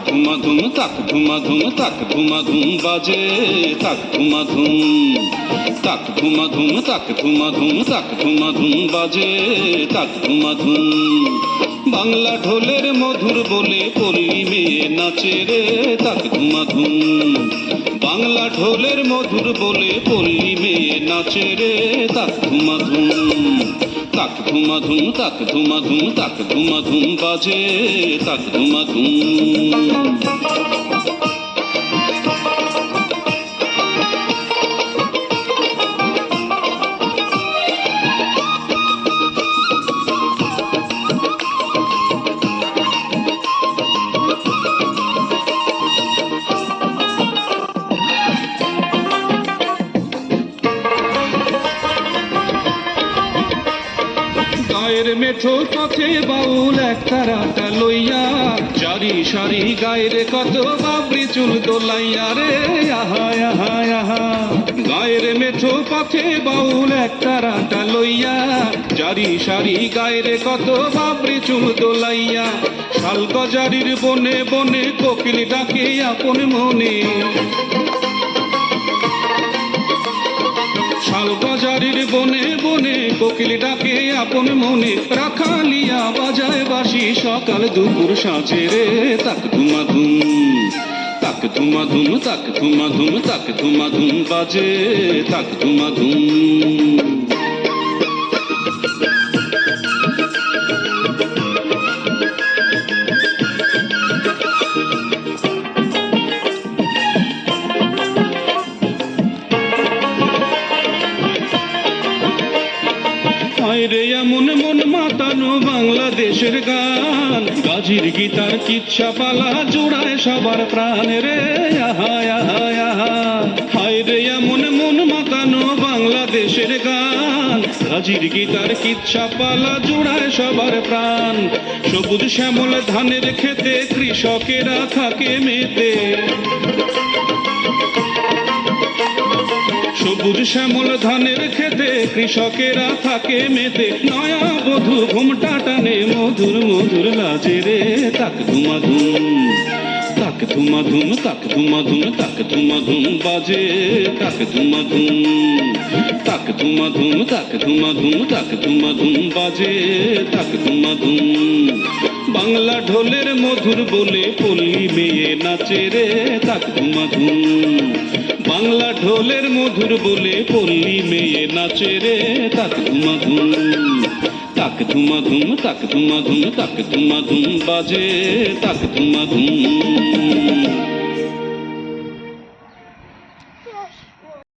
ধুমাধুম তাক ধুমাধুম তাক ধুমাধুম বাজে তাক ধুমাধুম তাক ধুমাধুম তাক ধুমাধুম তাক ধুমাধুম বাজে তাক ধুমাধুম বাংলা ঢোলের মধুর বলে পল্লী মেয়ে নাচে রে তাক ধুমাধুম বাংলা ঢোলের মধুর বলে পল্লী মেয়ে নাচে রে তাক ধুমাধুম তাক ধুমাধুম তাক ধুমাধুম তাক ধুমাধুম বাজে তাক ধুমাধুম গায়ের মেঠো পথে বাউল এক তারাটা লইয়া চারি সারি গায়ের কত বাবরি চুল দোলাইয়া রে আহা আহা আহা গায়ের মেঠো পথে বাউল এক তারাটা লইয়া চারি সারি গায়ের কত বাবরি চুল দোলাইয়া শাল গজারির বনে বনে কোকিল ডাকে আপন মনে শাল বাজারির বনে বনে কোকিল ডাকে আপন মনে রাখালিয়া বাজায় বাঁশি সকাল দুপুর সাঁচে রে তাক ধুমাধুম তাক ধুমাধুম তাক ধুমাধুম তাক ধুমাধুম বাজে তাক ধুমাধুম রে এমন মন মাতানো বাংলাদেশের গান গাজীর গীতার কিচ্ছা পালা জোড়ায় সবার প্রাণ রে আহা আহা আহা হায় রে এমন মন মাতানো বাংলাদেশের গান গাজীর গীতার কিচ্ছা পালা জোড়ায় সবার প্রাণ সবুজ শ্যামল ধানের খেতে কৃষকেরা থাকে মেতে সবুজ শ্যামল ধানের খেতে কৃষকেরা থাকে মেতে নয়া বধূ ঘুমটা টানে মধুর মধুর লাজে রে তাক ধুমাধুম তাক ধুমাধুম তাক ধুমাধুম তাক ধুমাধুম বাজে তাক ধুমাধুম তাক ধুমাধুম তাক ধুমাধুম তাক ধুমাধুম বাজে তাক ধুমাধুম বাংলা ঢোলের মধুর বলে পল্লী মেয়ে নাচে রে তাক ধুমাধুম বাংলা ঢোলের মধুর বলে পল্লী মেয়ে নাচে রে তাক ধুমাধুম তাক ধুমাধুম তাক ধুমাধুম তাক ধুমাধুম বাজে তাক ধুমাধুম